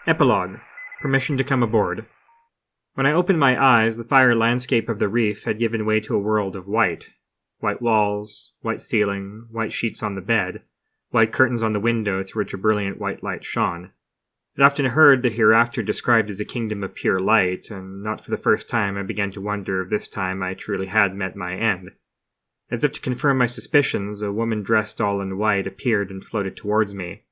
Epilogue. Permission to come aboard. When I opened my eyes, the fire landscape of the reef had given way to a world of white. White walls, white ceiling, white sheets on the bed, white curtains on the window through which a brilliant white light shone. I'd often heard the hereafter described as a kingdom of pure light, and not for the first time I began to wonder if this time I truly had met my end. As if to confirm my suspicions, a woman dressed all in white appeared and floated towards me.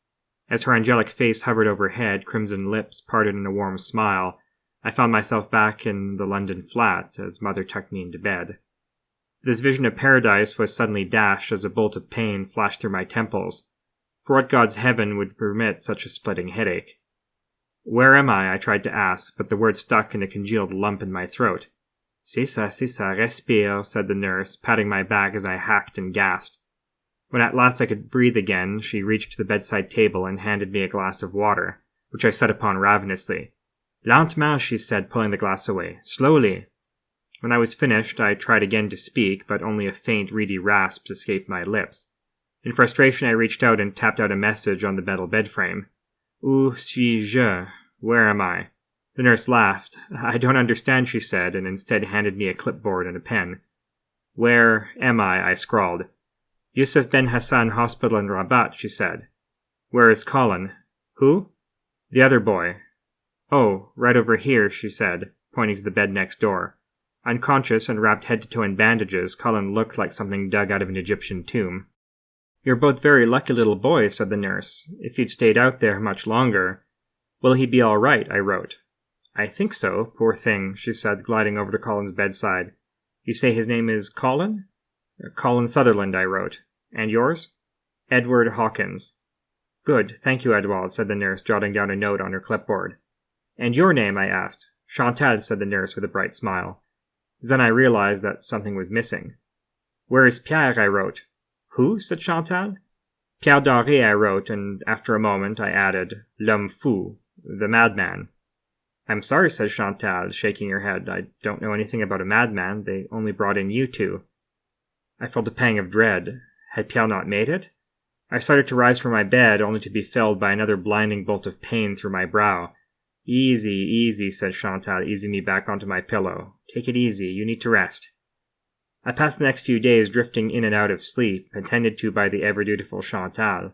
As her angelic face hovered overhead, crimson lips parted in a warm smile, I found myself back in the London flat as Mother tucked me into bed. This vision of paradise was suddenly dashed as a bolt of pain flashed through my temples. For what God's heaven would permit such a splitting headache? "Where am I?" I tried to ask, but the word stuck in a congealed lump in my throat. C'est ça, respire, said the nurse, patting my back as I hacked and gasped. When at last I could breathe again, she reached to the bedside table and handed me a glass of water, which I set upon ravenously. "Lentement," she said, pulling the glass away. "Slowly." When I was finished, I tried again to speak, but only a faint, reedy rasp escaped my lips. In frustration, I reached out and tapped out a message on the metal bed frame. "Où suis-je? Where am I?" The nurse laughed. "I don't understand," she said, and instead handed me a clipboard and a pen. "Where am I scrawled. "Yusuf Ben Hassan Hospital in Rabat," she said. "Where is Colin?" "Who?" "The other boy." "Oh, right over here," she said, pointing to the bed next door. Unconscious and wrapped head to toe in bandages, Colin looked like something dug out of an Egyptian tomb. "You're both very lucky little boys," said the nurse. "If he'd stayed out there much longer." "Will he be all right?" I wrote. "I think so, poor thing," she said, gliding over to Colin's bedside. "You say his name is Colin?" "Colin Sutherland," I wrote. "And yours?" "Edward Hawkins." "Good, thank you, Edward," said the nurse, jotting down a note on her clipboard. "And your name?" I asked. "Chantal," said the nurse with a bright smile. Then I realized that something was missing. "Where is Pierre?" I wrote. "Who?" said Chantal. "Pierre Denré," I wrote, and after a moment I added, "L'homme fou," the madman. "I'm sorry," said Chantal, shaking her head. "I don't know anything about a madman. They only brought in you two." I felt a pang of dread. Had Pierre not made it? I started to rise from my bed, only to be felled by another blinding bolt of pain through my brow. "Easy, easy," said Chantal, easing me back onto my pillow. "Take it easy. You need to rest." I passed the next few days drifting in and out of sleep, attended to by the ever-dutiful Chantal.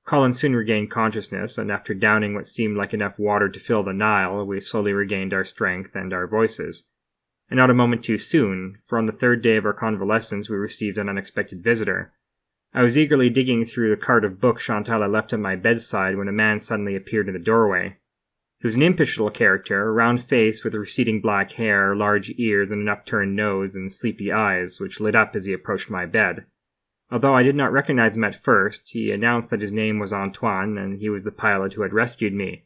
Colin soon regained consciousness, and after downing what seemed like enough water to fill the Nile, we slowly regained our strength and our voices. And not a moment too soon, for on the third day of our convalescence we received an unexpected visitor. I was eagerly digging through the cart of books Chantal had left at my bedside when a man suddenly appeared in the doorway. He was an impish little character, a round face with receding black hair, large ears, and an upturned nose and sleepy eyes, which lit up as he approached my bed. Although I did not recognize him at first, he announced that his name was Antoine, and he was the pilot who had rescued me.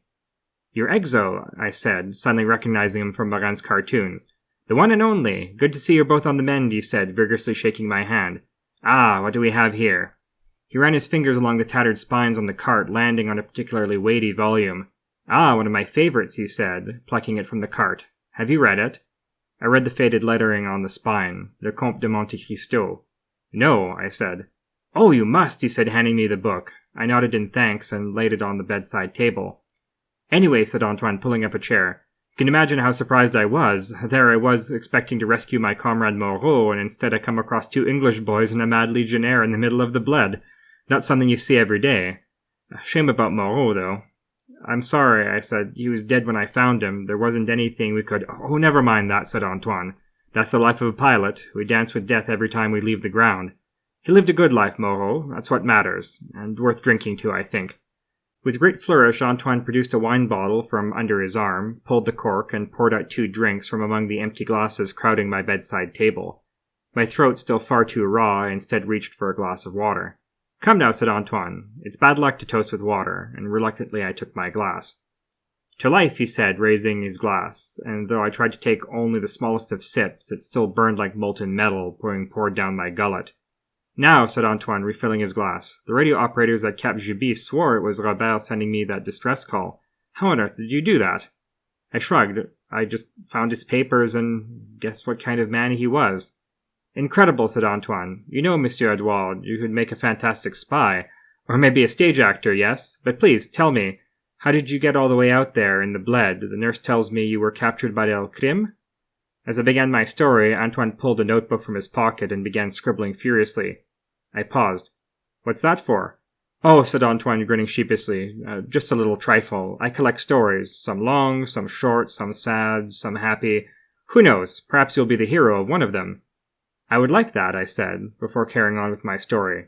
"You're Exo," I said, suddenly recognizing him from Morin's cartoons. "The one and only. Good to see you're both on the mend," he said, vigorously shaking my hand. "Ah, what do we have here?" He ran his fingers along the tattered spines on the cart, landing on a particularly weighty volume. "Ah, one of my favorites," he said, plucking it from the cart. "Have you read it?" I read the faded lettering on the spine. Le Comte de Monte Cristo. "No," I said. "Oh, you must," he said, handing me the book. I nodded in thanks and laid it on the bedside table. "Anyway," said Antoine, pulling up a chair, "you can imagine how surprised I was. There I was, expecting to rescue my comrade Moreau, and instead I come across two English boys and a mad legionnaire in the middle of the bled. Not something you see every day. Shame about Moreau, though." "I'm sorry," I said. "He was dead when I found him. There wasn't anything we could—" "Oh, never mind that," said Antoine. "That's the life of a pilot. We dance with death every time we leave the ground. He lived a good life, Moreau. That's what matters. And worth drinking to, I think." With great flourish, Antoine produced a wine bottle from under his arm, pulled the cork, and poured out 2 drinks from among the empty glasses crowding my bedside table. My throat, still far too raw, instead reached for a glass of water. "Come now," said Antoine. "It's bad luck to toast with water," and reluctantly I took my glass. "To life," he said, raising his glass, and though I tried to take only the smallest of sips, it still burned like molten metal being poured down my gullet. "Now," said Antoine, refilling his glass. "The radio operators at Cap Juby swore it was Robert sending me that distress call. How on earth did you do that?" I shrugged. I just found his papers and guessed what kind of man he was. "Incredible," said Antoine. "You know, Monsieur Edouard, you could make a fantastic spy. Or maybe a stage actor, yes? But please, tell me, How did you get all the way out there in the bled? The nurse tells me you were captured by El Crime? As I began my story, Antoine pulled a notebook from his pocket and began scribbling furiously. I paused. What's that for? Oh, said Antoine, grinning sheepishly. Just a little trifle. I collect stories. Some long, some short, some sad, some happy. Who knows? Perhaps you'll be the hero of one of them. I would like that, I said, before carrying on with my story.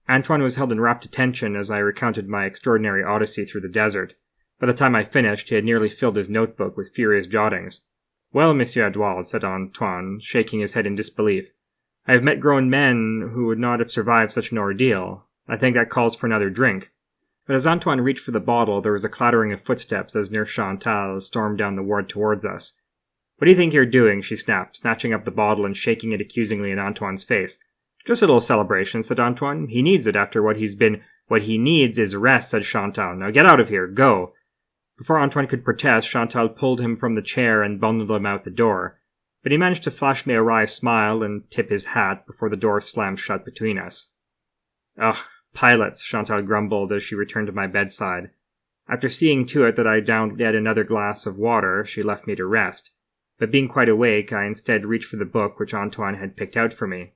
Antoine was held in rapt attention as I recounted my extraordinary odyssey through the desert. By the time I finished, he had nearly filled his notebook with furious jottings. Well, Monsieur Edouard, said Antoine, shaking his head in disbelief, I have met grown men who would not have survived such an ordeal. I think that calls for another drink. But as Antoine reached for the bottle, there was a clattering of footsteps as Nurse Chantal stormed down the ward towards us. What do you think you're doing? She snapped, snatching up the bottle and shaking it accusingly in Antoine's face. Just a little celebration, said Antoine. He needs it after what he's been. What he needs is rest, said Chantal. Now get out of here, go. Before Antoine could protest, Chantal pulled him from the chair and bundled him out the door. But he managed to flash me a wry smile and tip his hat before the door slammed shut between us. Ugh, pilots, Chantal grumbled as she returned to my bedside. After seeing to it that I downed yet another glass of water, she left me to rest. But being quite awake, I instead reached for the book which Antoine had picked out for me.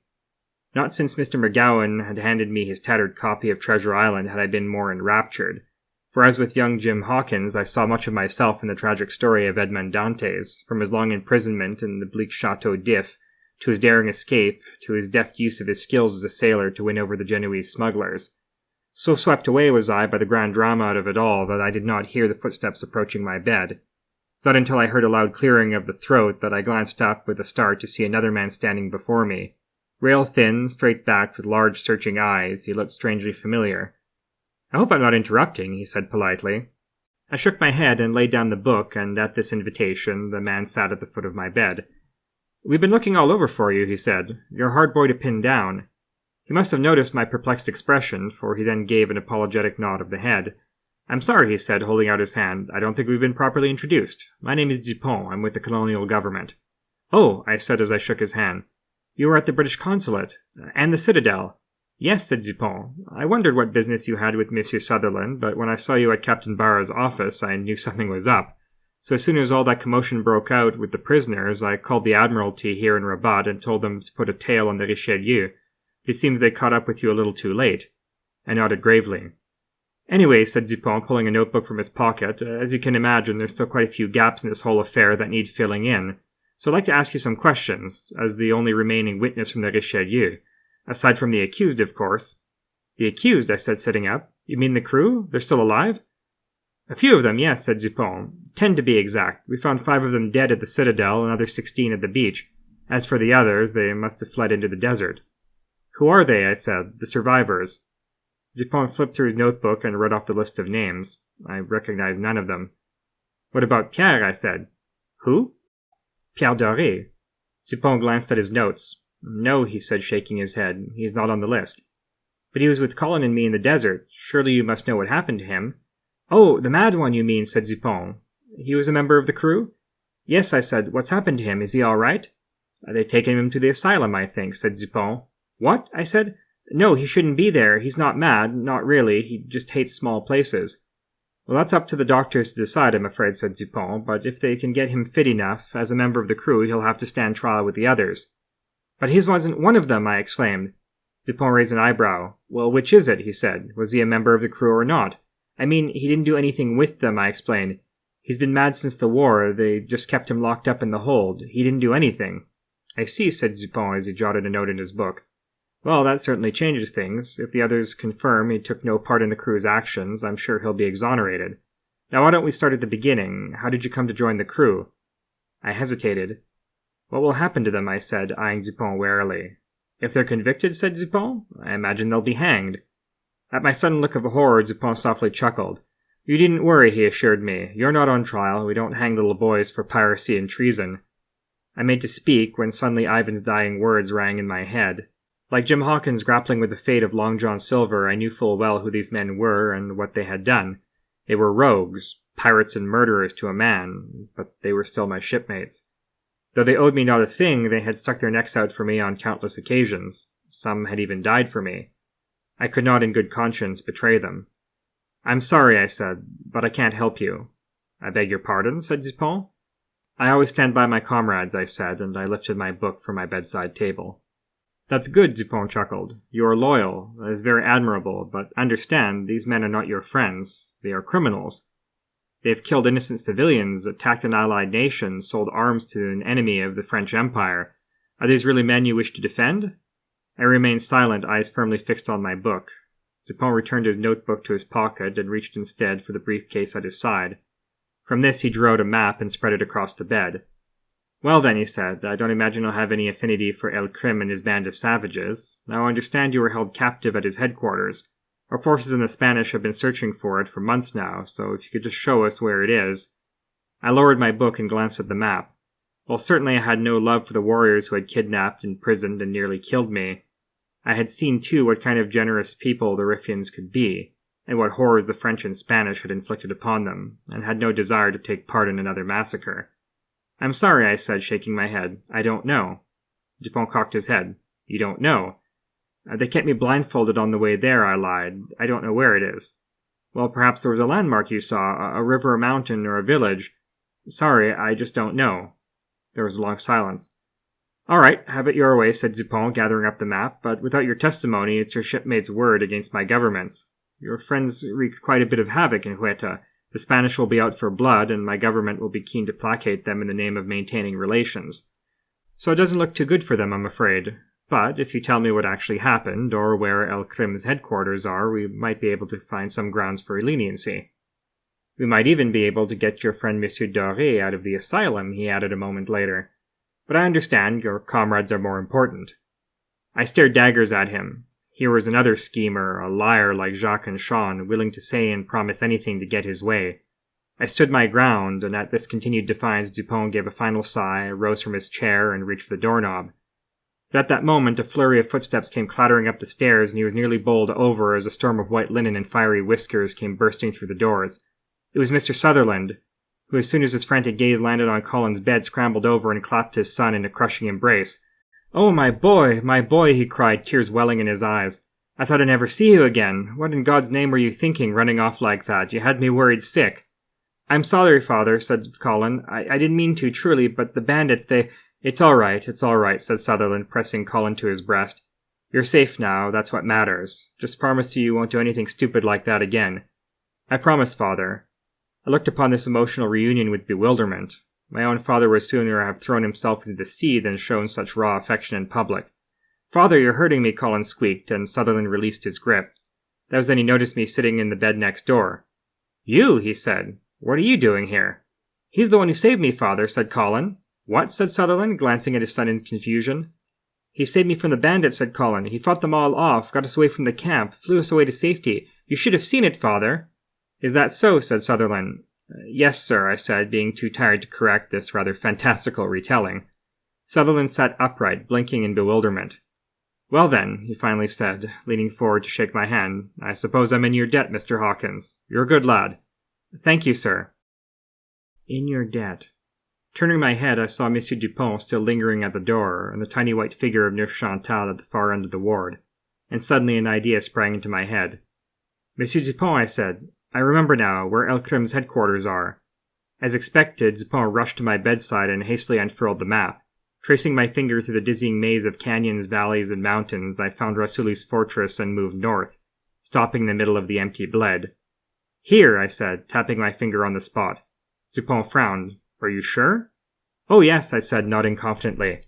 Not since Mr. McGowan had handed me his tattered copy of Treasure Island had I been more enraptured. For as with young Jim Hawkins, I saw much of myself in the tragic story of Edmond Dantes, from his long imprisonment in the bleak Chateau d'If, to his daring escape, to his deft use of his skills as a sailor to win over the Genoese smugglers. So swept away was I by the grand drama out of it all that I did not hear the footsteps approaching my bed. It's not until I heard a loud clearing of the throat that I glanced up with a start to see another man standing before me. Rail-thin, straight-backed, with large, searching eyes, he looked strangely familiar. I hope I'm not interrupting, he said politely. I shook my head and laid down the book, and at this invitation, the man sat at the foot of my bed. We've been looking all over for you, he said. You're a hard boy to pin down. He must have noticed my perplexed expression, for he then gave an apologetic nod of the head. I'm sorry, he said, holding out his hand. I don't think we've been properly introduced. My name is Dupont. I'm with the colonial government. Oh, I said as I shook his hand. You were at the British consulate. And the Citadel. Yes, said Dupont. I wondered what business you had with Monsieur Sutherland, but when I saw you at Captain Barra's office, I knew something was up. So as soon as all that commotion broke out with the prisoners, I called the Admiralty here in Rabat and told them to put a tail on the Richelieu. It seems they caught up with you a little too late. I nodded gravely. Anyway, said Dupont, pulling a notebook from his pocket, as you can imagine, there's still quite a few gaps in this whole affair that need filling in. So I'd like to ask you some questions, as the only remaining witness from the Richelieu. Aside from the accused, of course. The accused, I said, sitting up. You mean the crew? They're still alive? A few of them, yes, said Dupont. 10 to be exact. We found 5 of them dead at the Citadel, another 16 at the beach. As for the others, they must have fled into the desert. Who are they? I said. The survivors. Dupont flipped through his notebook and read off the list of names. I recognized none of them. What about Pierre? I said. Who? Pierre Doré. Dupont glanced at his notes. No, he said, shaking his head. He's not on the list. But he was with Colin and me in the desert. Surely you must know what happened to him. Oh, the mad one, you mean, said Dupont. He was a member of the crew? Yes, I said. What's happened to him? Is he all right? They've taken him to the asylum, I think, said Dupont. What? I said. No, he shouldn't be there. He's not mad. Not really. He just hates small places. Well, that's up to the doctors to decide, I'm afraid, said Dupont, but if they can get him fit enough, as a member of the crew, he'll have to stand trial with the others. But his wasn't one of them, I exclaimed. Dupont raised an eyebrow. Well, which is it, he said. Was he a member of the crew or not? I mean, he didn't do anything with them, I explained. He's been mad since the war. They just kept him locked up in the hold. He didn't do anything. I see, said Dupont as he jotted a note in his book. Well, that certainly changes things. If the others confirm he took no part in the crew's actions, I'm sure he'll be exonerated. Now why don't we start at the beginning? How did you come to join the crew? I hesitated. What will happen to them? I said, eyeing Dupont warily. If they're convicted, said Dupont, I imagine they'll be hanged. At my sudden look of horror, Dupont softly chuckled. You needn't worry, he assured me. You're not on trial. We don't hang little boys for piracy and treason. I made to speak when suddenly Ivan's dying words rang in my head. Like Jim Hawkins grappling with the fate of Long John Silver, I knew full well who these men were and what they had done. They were rogues, pirates and murderers to a man, but they were still my shipmates. Though they owed me not a thing, they had stuck their necks out for me on countless occasions. Some had even died for me. I could not in good conscience betray them. I'm sorry, I said, but I can't help you. I beg your pardon, said Dupont. I always stand by my comrades, I said, and I lifted my book from my bedside table. That's good, Dupont chuckled. You are loyal. That is very admirable, but understand, these men are not your friends. They are criminals. They have killed innocent civilians, attacked an allied nation, sold arms to an enemy of the French Empire. Are these really men you wish to defend? I remained silent, eyes firmly fixed on my book. Dupont returned his notebook to his pocket and reached instead for the briefcase at his side. From this he drew out a map and spread it across the bed. Well then, he said, I don't imagine I'll have any affinity for El Crim and his band of savages. Now I understand you were held captive at his headquarters. Our forces in the Spanish have been searching for it for months now, so if you could just show us where it is. I lowered my book and glanced at the map. While certainly I had no love for the warriors who had kidnapped, imprisoned, and nearly killed me, I had seen too what kind of generous people the Riffians could be, and what horrors the French and Spanish had inflicted upon them, and had no desire to take part in another massacre. I'm sorry, I said, shaking my head. I don't know. Dupont cocked his head. You don't know? They kept me blindfolded on the way there, I lied. I don't know where it is. Well, perhaps there was a landmark you saw, a river, a mountain, or a village. Sorry, I just don't know. There was a long silence. All right, have it your way, said Dupont, gathering up the map, but without your testimony, it's your shipmate's word against my government's. Your friends wreak quite a bit of havoc in Hueta. The Spanish will be out for blood, and my government will be keen to placate them in the name of maintaining relations. So it doesn't look too good for them, I'm afraid. But if you tell me what actually happened, or where El Crim's headquarters are, we might be able to find some grounds for leniency. We might even be able to get your friend Monsieur Doré out of the asylum, he added a moment later. But I understand your comrades are more important. I stared daggers at him. Here was another schemer, a liar like Jacques and Sean, willing to say and promise anything to get his way. I stood my ground, and at this continued defiance Dupont gave a final sigh, rose from his chair, and reached for the doorknob. But at that moment a flurry of footsteps came clattering up the stairs, and he was nearly bowled over as a storm of white linen and fiery whiskers came bursting through the doors. It was Mr. Sutherland, who as soon as his frantic gaze landed on Colin's bed scrambled over and clapped his son in a crushing embrace. "Oh, my boy," he cried, tears welling in his eyes. "I thought I'd never see you again. What in God's name were you thinking, running off like that? You had me worried sick." "I'm sorry, father," said Colin. I didn't mean to, truly, but the bandits, they—" It's all right, said Sutherland, pressing Colin to his breast. "You're safe now, that's what matters. Just promise you won't do anything stupid like that again." "I promise, father." I looked upon this emotional reunion with bewilderment. My own father would sooner have thrown himself into the sea than shown such raw affection in public. "Father, you're hurting me," Colin squeaked, and Sutherland released his grip. That was then he noticed me sitting in the bed next door. "You," he said. "What are you doing here?" "He's the one who saved me, father," said Colin. "What?" said Sutherland, glancing at his son in confusion. "He saved me from the bandits," said Colin. "He fought them all off, got us away from the camp, flew us away to safety. You should have seen it, father." "Is that so?" said Sutherland. "Yes, sir," I said, being too tired to correct this rather fantastical retelling. Sutherland sat upright, blinking in bewilderment. "Well then," he finally said, leaning forward to shake my hand, "I suppose I'm in your debt, Mr. Hawkins. You're a good lad." "Thank you, sir." In your debt. Turning my head, I saw Monsieur Dupont still lingering at the door, and the tiny white figure of Nurse Chantal at the far end of the ward, and suddenly an idea sprang into my head. "Monsieur Dupont," I said, "I remember now where El Crim's headquarters are." As expected, Dupont rushed to my bedside and hastily unfurled the map. Tracing my finger through the dizzying maze of canyons, valleys, and mountains, I found Rasuli's fortress and moved north, stopping in the middle of the empty bled. "Here," I said, tapping my finger on the spot. Dupont frowned. "Are you sure?" "Oh, yes," I said, nodding confidently.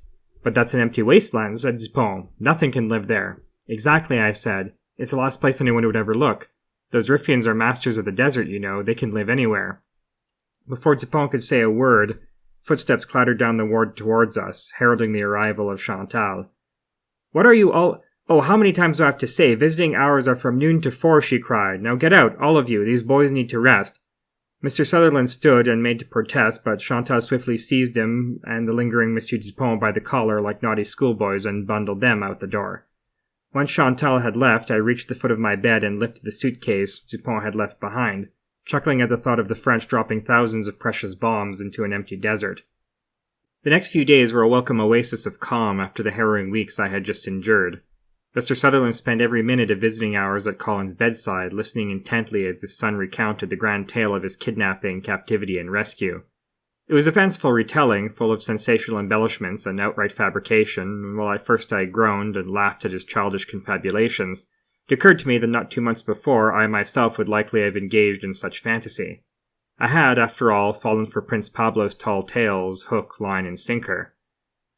"But that's an empty wasteland," said Dupont. "Nothing can live there." "Exactly," I said. "It's the last place anyone would ever look. Those Riffians are masters of the desert, you know. They can live anywhere." Before Dupont could say a word, footsteps clattered down the ward towards us, heralding the arrival of Chantal. "What are you all— Oh, how many times do I have to say? Visiting hours are from noon to 4, she cried. "Now get out, all of you. These boys need to rest." Mr. Sutherland stood and made to protest, but Chantal swiftly seized him and the lingering Monsieur Dupont by the collar like naughty schoolboys and bundled them out the door. Once Chantal had left, I reached the foot of my bed and lifted the suitcase Dupont had left behind, chuckling at the thought of the French dropping thousands of precious bombs into an empty desert. The next few days were a welcome oasis of calm after the harrowing weeks I had just endured. Mr. Sutherland spent every minute of visiting hours at Colin's bedside, listening intently as his son recounted the grand tale of his kidnapping, captivity, and rescue. It was a fanciful retelling, full of sensational embellishments and outright fabrication, and while at first I groaned and laughed at his childish confabulations, it occurred to me that not 2 months before I myself would likely have engaged in such fantasy. I had, after all, fallen for Prince Pablo's tall tales, hook, line, and sinker.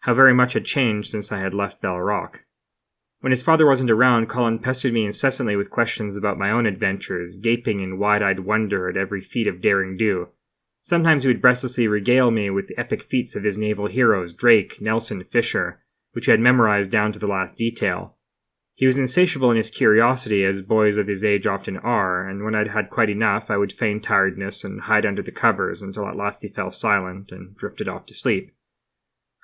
How very much had changed since I had left Bell Rock. When his father wasn't around, Colin pestered me incessantly with questions about my own adventures, gaping in wide-eyed wonder at every feat of daring-do. Sometimes he would breathlessly regale me with the epic feats of his naval heroes, Drake, Nelson, Fisher, which I had memorized down to the last detail. He was insatiable in his curiosity, as boys of his age often are, and when I'd had quite enough, I would feign tiredness and hide under the covers until at last he fell silent and drifted off to sleep.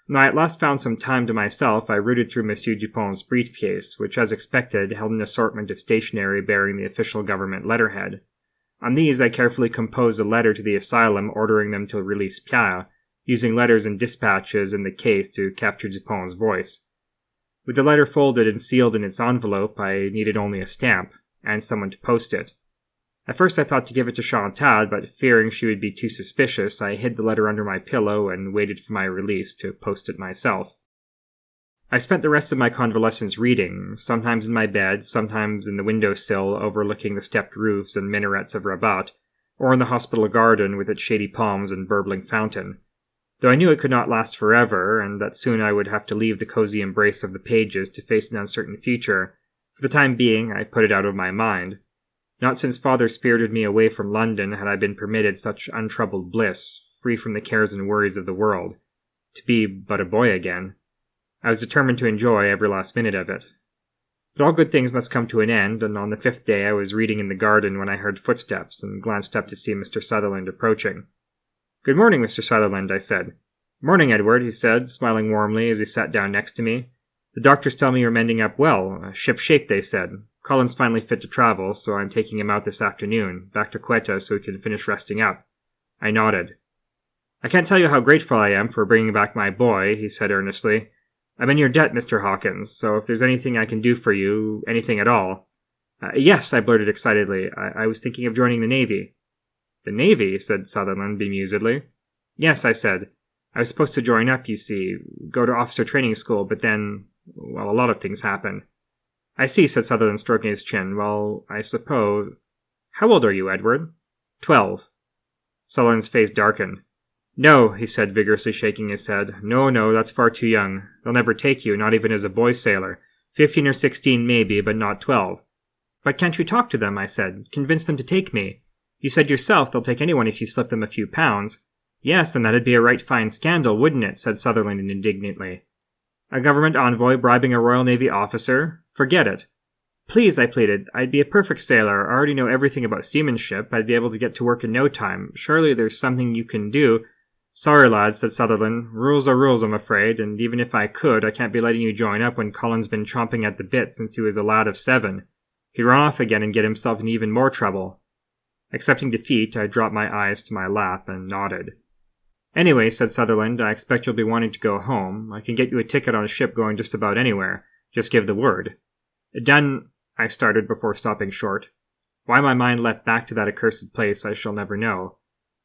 When I at last found some time to myself, I rooted through Monsieur Dupont's briefcase, which, as expected, held an assortment of stationery bearing the official government letterhead. On these I carefully composed a letter to the asylum ordering them to release Pierre, using letters and dispatches in the case to capture Dupont's voice. With the letter folded and sealed in its envelope, I needed only a stamp, and someone to post it. At first I thought to give it to Chantal, but fearing she would be too suspicious, I hid the letter under my pillow and waited for my release to post it myself. I spent the rest of my convalescence reading, sometimes in my bed, sometimes in the window-sill overlooking the stepped roofs and minarets of Rabat, or in the hospital garden with its shady palms and burbling fountain. Though I knew it could not last forever, and that soon I would have to leave the cozy embrace of the pages to face an uncertain future, for the time being I put it out of my mind. Not since father spirited me away from London had I been permitted such untroubled bliss, free from the cares and worries of the world. To be but a boy again. I was determined to enjoy every last minute of it. But all good things must come to an end, and on the 5th day I was reading in the garden when I heard footsteps and glanced up to see Mr. Sutherland approaching. "Good morning, Mr. Sutherland," I said. "Morning, Edward," he said, smiling warmly as he sat down next to me. "The doctors tell me you're mending up well. Ship-shape, they said. Colin's finally fit to travel, so I'm taking him out this afternoon, back to Quetta so he can finish resting up." I nodded. "I can't tell you how grateful I am for bringing back my boy," he said earnestly. "I'm in your debt, Mr. Hawkins, so if there's anything I can do for you, anything at all—" "Yes," I blurted excitedly. I was thinking of joining the Navy." "The Navy?" said Sutherland bemusedly. "Yes," I said. "I was supposed to join up, you see, go to officer training school, but then, well, a lot of things happened." "I see," said Sutherland, stroking his chin. "Well, I suppose—" "How old are you, Edward?" 12. Sutherland's face darkened. "No," he said, vigorously shaking his head. No, that's far too young. They'll never take you, not even as a boy sailor. 15 or 16 maybe, but not 12. "But can't you talk to them?" I said. "Convince them to take me. You said yourself they'll take anyone if you slip them a few pounds." "Yes, and that'd be a right fine scandal, wouldn't it?" said Sutherland indignantly. "A government envoy bribing a Royal Navy officer? Forget it." "Please," I pleaded. "I'd be a perfect sailor. I already know everything about seamanship. I'd be able to get to work in no time. Surely there's something you can do—" "Sorry, lad," said Sutherland. "Rules are rules, I'm afraid, and even if I could, I can't be letting you join up when Colin's been chomping at the bit since he was a lad of 7. He'd run off again and get himself in even more trouble." Accepting defeat, I dropped my eyes to my lap and nodded. "Anyway," said Sutherland, "I expect you'll be wanting to go home. I can get you a ticket on a ship going just about anywhere. Just give the word." "Done," I started before stopping short. Why my mind leapt back to that accursed place I shall never know.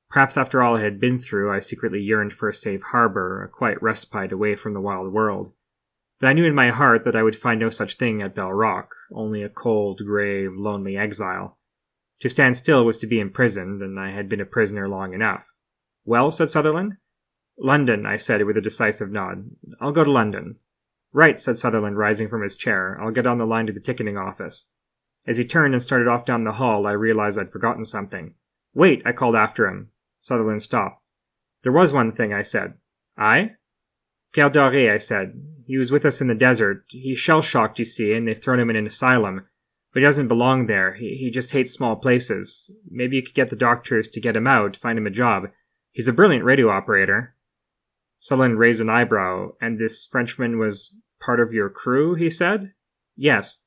Perhaps after all I had been through, I secretly yearned for a safe harbor, a quiet respite away from the wild world. But I knew in my heart that I would find no such thing at Bell Rock, only a cold, grey, lonely exile. To stand still was to be imprisoned, and I had been a prisoner long enough. "Well?" said Sutherland. "London," I said with a decisive nod. "I'll go to London." "Right," said Sutherland, rising from his chair. "I'll get on the line to the ticketing office." As he turned and started off down the hall, I realized I'd forgotten something. "Wait," I called after him. Sutherland stopped. "There was one thing," I said. "Aye?" "Pierre Doré," I said. "He was with us in the desert. He's shell-shocked, you see, and they've thrown him in an asylum. But he doesn't belong there. He just hates small places. Maybe you could get the doctors to get him out, find him a job. He's a brilliant radio operator." Sutherland raised an eyebrow. "And this Frenchman was part of your crew?" he said. "Yes."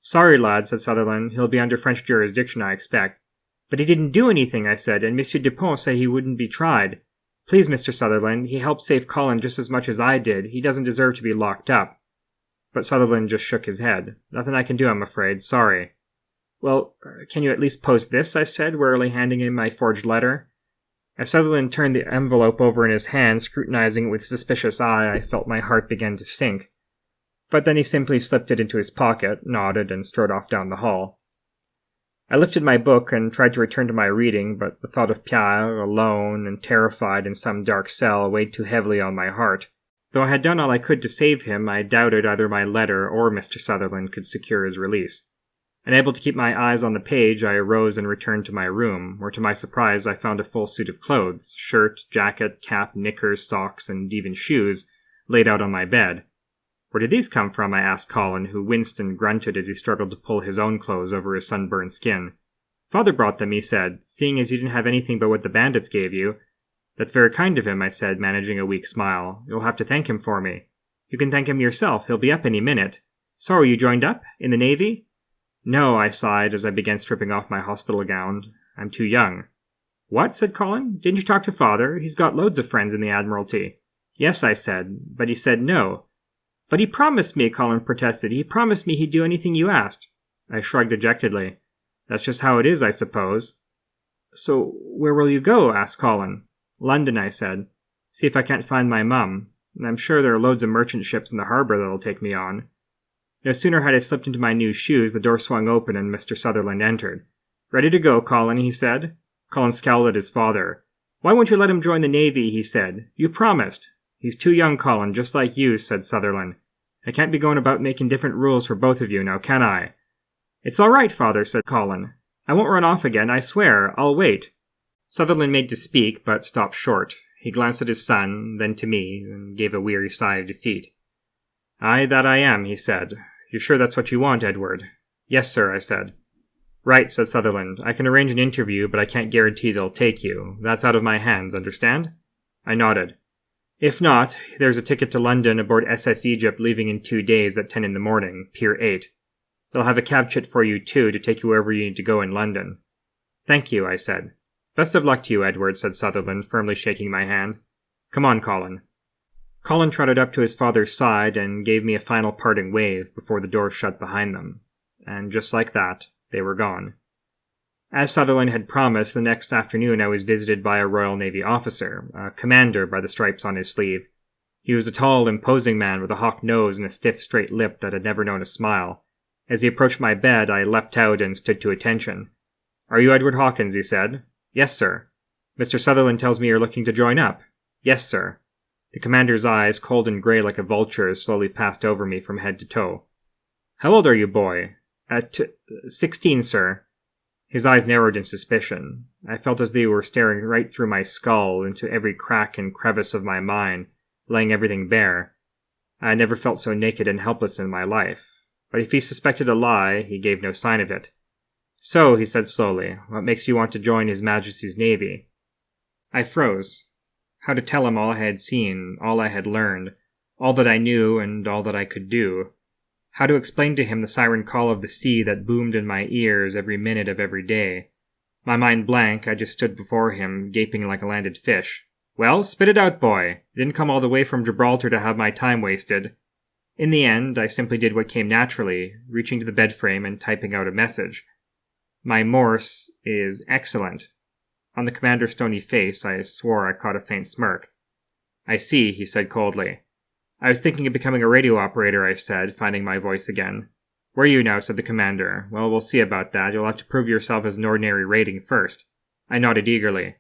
"Sorry, lad," said Sutherland. "He'll be under French jurisdiction, I expect." "But he didn't do anything," I said, "and Monsieur Dupont said he wouldn't be tried. Please, Mr. Sutherland, he helped save Colin just as much as I did. He doesn't deserve to be locked up." But Sutherland just shook his head. "Nothing I can do, I'm afraid. Sorry." "Well, can you at least post this?" I said, warily handing him my forged letter. As Sutherland turned the envelope over in his hand, scrutinizing it with suspicious eye, I felt my heart begin to sink. But then he simply slipped it into his pocket, nodded, and strode off down the hall. I lifted my book and tried to return to my reading, but the thought of Pierre, alone and terrified in some dark cell, weighed too heavily on my heart. Though I had done all I could to save him, I doubted either my letter or Mr. Sutherland could secure his release. Unable to keep my eyes on the page, I arose and returned to my room, where to my surprise I found a full suit of clothes, shirt, jacket, cap, knickers, socks, and even shoes, laid out on my bed. "Where did these come from?" I asked Colin, who winced and grunted as he struggled to pull his own clothes over his sunburned skin. "Father brought them," he said, "seeing as you didn't have anything but what the bandits gave you." "That's very kind of him," I said, managing a weak smile. "You'll have to thank him for me." "You can thank him yourself. He'll be up any minute." "So, you joined up? In the Navy?" "No," I sighed as I began stripping off my hospital gown. "I'm too young." "What?" said Colin. "Didn't you talk to Father? He's got loads of friends in the Admiralty." "Yes," I said, "but he said no." "But he promised me," Colin protested. "He promised me he'd do anything you asked." I shrugged dejectedly. "That's just how it is, I suppose." "So, where will you go?" asked Colin. "London," I said. "See if I can't find my mum. I'm sure there are loads of merchant ships in the harbour that'll take me on." No sooner had I slipped into my new shoes, the door swung open and Mr. Sutherland entered. "Ready to go, Colin," he said. Colin scowled at his father. "Why won't you let him join the Navy?" he said. "You promised." "He's too young, Colin, just like you," said Sutherland. "I can't be going about making different rules for both of you, now can I?" "It's all right, Father," said Colin. "I won't run off again, I swear. I'll wait." Sutherland made to speak, but stopped short. He glanced at his son, then to me, and gave a weary sigh of defeat. "Aye, that I am," he said. "You're sure that's what you want, Edward?" "Yes, sir," I said. "Right," said Sutherland. "I can arrange an interview, but I can't guarantee they'll take you. That's out of my hands, understand?" I nodded. "If not, there's a ticket to London aboard SS Egypt leaving in 2 days at 10 in the morning, Pier 8. They'll have a cab chit for you, too, to take you wherever you need to go in London." "Thank you," I said. "Best of luck to you, Edward," said Sutherland, firmly shaking my hand. "Come on, Colin." Colin trotted up to his father's side and gave me a final parting wave before the door shut behind them. And just like that, they were gone. As Sutherland had promised, the next afternoon I was visited by a Royal Navy officer, a commander by the stripes on his sleeve. He was a tall, imposing man with a hawk nose and a stiff, straight lip that had never known a smile. As he approached my bed, I leapt out and stood to attention. "Are you Edward Hawkins?" he said. "Yes, sir." "Mr. Sutherland tells me you're looking to join up." "Yes, sir." The commander's eyes, cold and grey like a vulture's, slowly passed over me from head to toe. "How old are you, boy?" 16, sir." His eyes narrowed in suspicion. I felt as they were staring right through my skull, into every crack and crevice of my mind, laying everything bare. I had never felt so naked and helpless in my life. But if he suspected a lie, he gave no sign of it. "So," he said slowly, "what makes you want to join His Majesty's Navy?" I froze. How to tell him all I had seen, all I had learned, all that I knew and all that I could do. How to explain to him the siren call of the sea that boomed in my ears every minute of every day. My mind blank, I just stood before him, gaping like a landed fish. "Well, spit it out, boy. Didn't come all the way from Gibraltar to have my time wasted." In the end, I simply did what came naturally, reaching to the bed frame and typing out a message. "My Morse is excellent." On the commander's stony face, I swore I caught a faint smirk. "I see," he said coldly. "I was thinking of becoming a radio operator," I said, finding my voice again. "Were you now?" said the commander. "Well, we'll see about that. You'll have to prove yourself as an ordinary rating first." I nodded eagerly.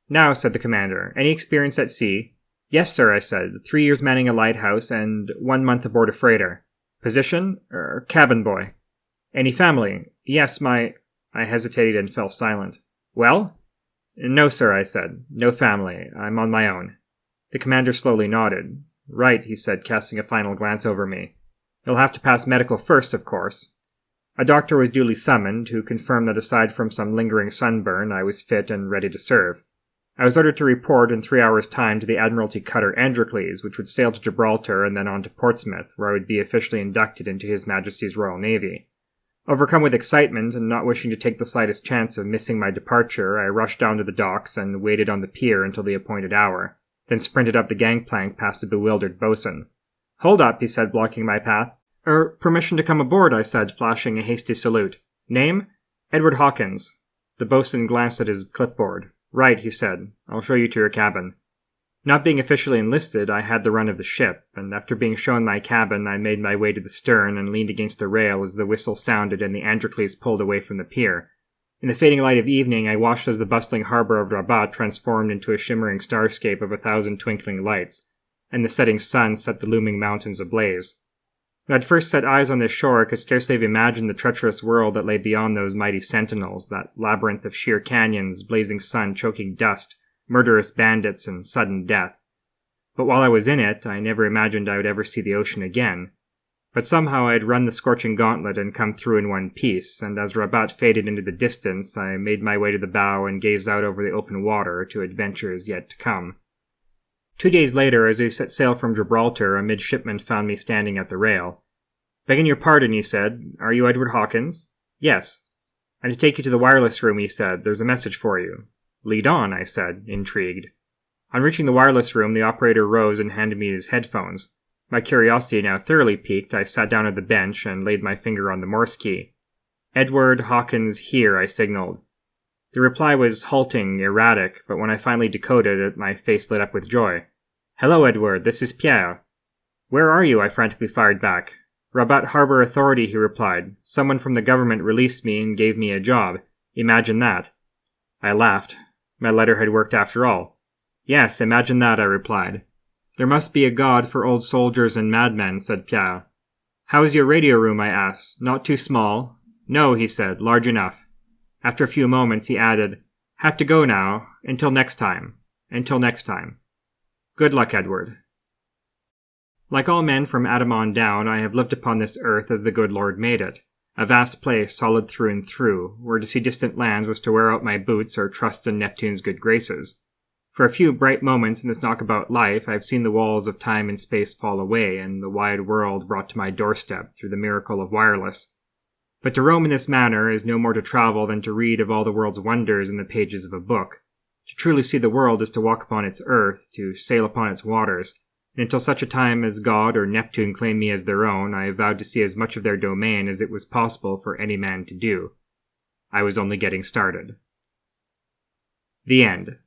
"Now," said the commander, "any experience at sea?" "Yes, sir," I said. 3 years manning a lighthouse and 1 month aboard a freighter." "Position? Cabin boy." "Any family?" "Yes, my—" I hesitated and fell silent. "Well?" "No, sir," I said. "No family. I'm on my own." The commander slowly nodded. "Right," he said, casting a final glance over me. "You'll have to pass medical first, of course." A doctor was duly summoned, who confirmed that aside from some lingering sunburn, I was fit and ready to serve. I was ordered to report in 3 hours' time to the Admiralty cutter Androcles, which would sail to Gibraltar and then on to Portsmouth, where I would be officially inducted into His Majesty's Royal Navy. Overcome with excitement and not wishing to take the slightest chance of missing my departure, I rushed down to the docks and waited on the pier until the appointed hour, then sprinted up the gangplank past a bewildered boatswain. "Hold up," he said, blocking my path. Permission to come aboard, I said, flashing a hasty salute. Name? Edward Hawkins. The boatswain glanced at his clipboard. Right, he said. I'll show you to your cabin. Not being officially enlisted, I had the run of the ship, and after being shown my cabin, I made my way to the stern and leaned against the rail as the whistle sounded and the Androcles pulled away from the pier. In the fading light of evening, I watched as the bustling harbor of Rabat transformed into a shimmering starscape of 1,000 twinkling lights, and the setting sun set the looming mountains ablaze. When I'd first set eyes on this shore, I could scarcely have imagined the treacherous world that lay beyond those mighty sentinels, that labyrinth of sheer canyons, blazing sun, choking dust, murderous bandits, and sudden death. But while I was in it, I never imagined I would ever see the ocean again. But somehow I had run the scorching gauntlet and come through in one piece, and as Rabat faded into the distance, I made my way to the bow and gazed out over the open water to adventures yet to come. 2 days later, as we set sail from Gibraltar, a midshipman found me standing at the rail. Begging your pardon, he said. Are you Edward Hawkins? Yes. I'm to take you to the wireless room, he said. There's a message for you. Lead on, I said, intrigued. On reaching the wireless room, the operator rose and handed me his headphones. My curiosity now thoroughly piqued, I sat down at the bench and laid my finger on the Morse key. Edward Hawkins here, I signaled. The reply was halting, erratic, but when I finally decoded it, my face lit up with joy. Hello, Edward, this is Pierre. Where are you? I frantically fired back. Rabat Harbor Authority, he replied. Someone from the government released me and gave me a job. Imagine that. I laughed. My letter had worked after all. Yes, imagine that, I replied. There must be a god for old soldiers and madmen, said Pierre. How is your radio room, I asked. Not too small? No, he said, large enough. After a few moments, he added, Have to go now. Until next time. Until next time. Good luck, Edward. Like all men from Adam on down, I have lived upon this earth as the good Lord made it. A vast place, solid through and through, where to see distant lands was to wear out my boots or trust in Neptune's good graces. For a few bright moments in this knockabout life, I have seen the walls of time and space fall away, and the wide world brought to my doorstep through the miracle of wireless. But to roam in this manner is no more to travel than to read of all the world's wonders in the pages of a book. To truly see the world is to walk upon its earth, to sail upon its waters, and until such a time as God or Neptune claim me as their own, I vowed to see as much of their domain as it was possible for any man to do. I was only getting started. The end.